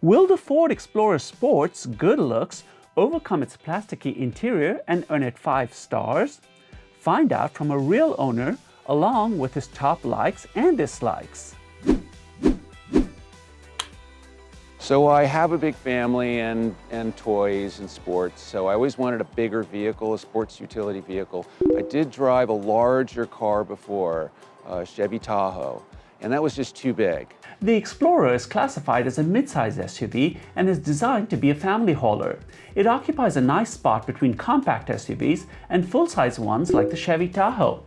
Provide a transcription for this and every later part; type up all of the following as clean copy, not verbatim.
Will the Ford Explorer Sport's good looks overcome its plasticky interior and earn it 5 stars? Find out from a real owner along with his top likes and dislikes. So I have a big family and toys and sports, so I always wanted a bigger vehicle, a sports utility vehicle. I did drive a larger car before, a Chevy Tahoe, and that was just too big. The Explorer is classified as a mid-size SUV and is designed to be a family hauler. It occupies a nice spot between compact SUVs and full-size ones like the Chevy Tahoe.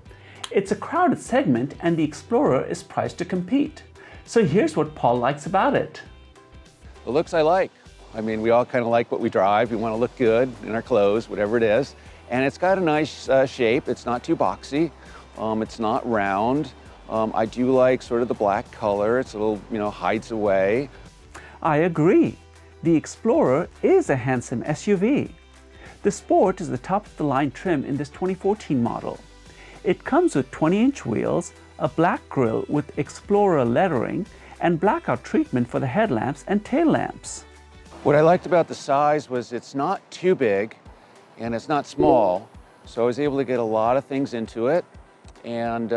It's a crowded segment and the Explorer is priced to compete. So here's what Paul likes about it. The looks I like. I mean, we all kind of like what we drive. We want to look good in our clothes, whatever it is. And it's got a nice shape. It's not too boxy. It's not round. I do like sort of the black color. It's a little, hides away. I agree. The Explorer is a handsome SUV. The Sport is the top-of-the-line trim in this 2014 model. It comes with 20-inch wheels, a black grille with Explorer lettering, and blackout treatment for the headlamps and tail lamps. What I liked about the size was it's not too big and it's not small, so I was able to get a lot of things into it, and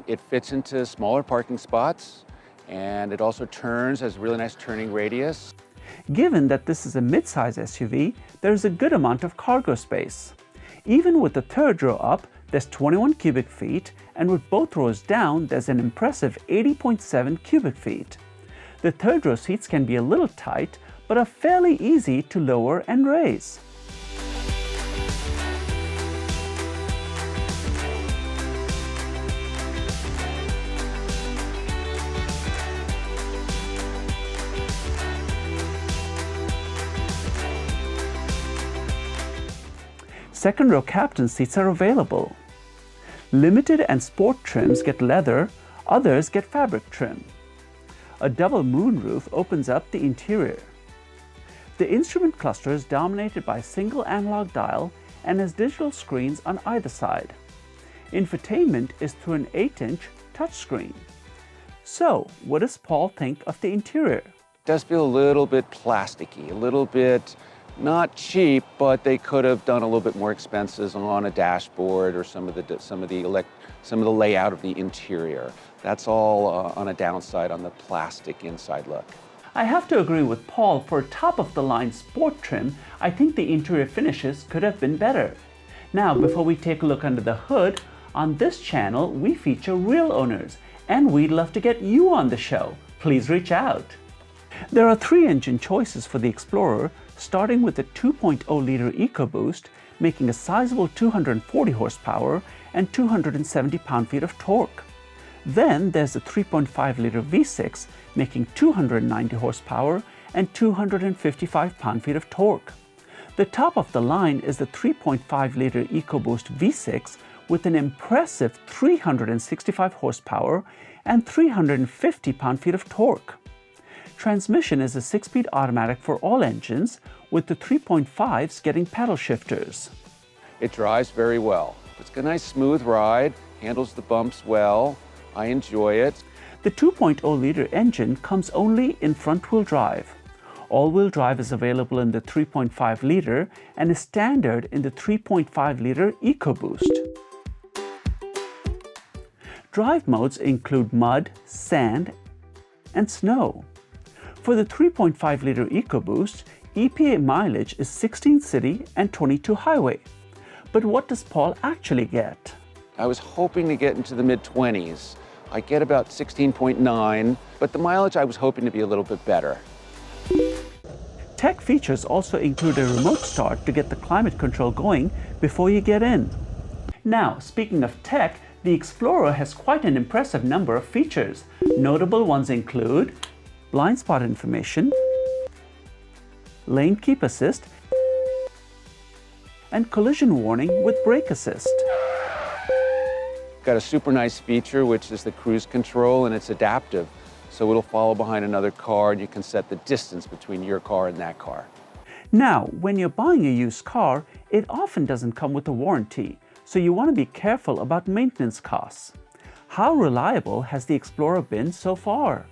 it fits into smaller parking spots, and it also turns, has a really nice turning radius. Given that this is a mid-size SUV, there is a good amount of cargo space. Even with the third row up, there's 21 cubic feet, and with both rows down, there's an impressive 80.7 cubic feet. The third row seats can be a little tight, but are fairly easy to lower and raise. Second row captain seats are available. Limited and sport trims get leather, others get fabric trim. A double moonroof opens up the interior. The instrument cluster is dominated by a single analog dial and has digital screens on either side. Infotainment is through an 8-inch touchscreen. So, what does Paul think of the interior? It does feel a little bit plasticky, a little bit not cheap, but they could have done a little bit more expenses on a dashboard or some of the layout of the interior. That's all on a downside on the plastic inside look. I have to agree with Paul. For top-of-the-line sport trim, I think the interior finishes could have been better. Now, before we take a look under the hood, on this channel we feature real owners, and we'd love to get you on the show. Please reach out. There are 3 engine choices for the Explorer, starting with the 2.0-liter EcoBoost, making a sizable 240 horsepower and 270 pound-feet of torque. Then there's the 3.5-liter V6, making 290 horsepower and 255 pound-feet of torque. The top of the line is the 3.5-liter EcoBoost V6 with an impressive 365 horsepower and 350 pound-feet of torque. Transmission is a 6-speed automatic for all engines, with the 3.5s getting paddle shifters. It drives very well. It's got a nice smooth ride, handles the bumps well. I enjoy it. The 2.0-liter engine comes only in front-wheel drive. All-wheel drive is available in the 3.5-liter and is standard in the 3.5-liter EcoBoost. Drive modes include mud, sand, and snow. For the 3.5-liter EcoBoost, EPA mileage is 16 city and 22 highway. But what does Paul actually get? I was hoping to get into the mid-20s. I get about 16.9, but the mileage I was hoping to be a little bit better. Tech features also include a remote start to get the climate control going before you get in. Now, speaking of tech, the Explorer has quite an impressive number of features. Notable ones include blind spot information, lane keep assist, and collision warning with brake assist. Got a super nice feature, which is the cruise control, and it's adaptive. So it'll follow behind another car and you can set the distance between your car and that car. Now, when you're buying a used car, it often doesn't come with a warranty, so you want to be careful about maintenance costs. How reliable has the Explorer been so far?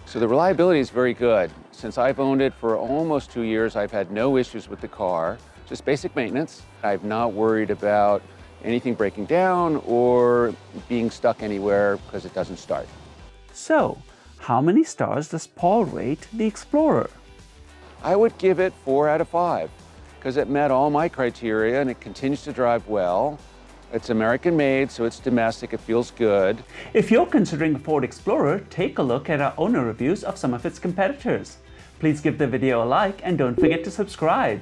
So the reliability is very good. Since I've owned it for almost 2 years, I've had no issues with the car, just basic maintenance. I've not worried about anything breaking down or being stuck anywhere because it doesn't start. So, how many stars does Paul rate the Explorer? I would give it 4 out of 5 because it met all my criteria and it continues to drive well. It's American made, so it's domestic, it feels good. If you're considering a Ford Explorer, take a look at our owner reviews of some of its competitors. Please give the video a like and don't forget to subscribe.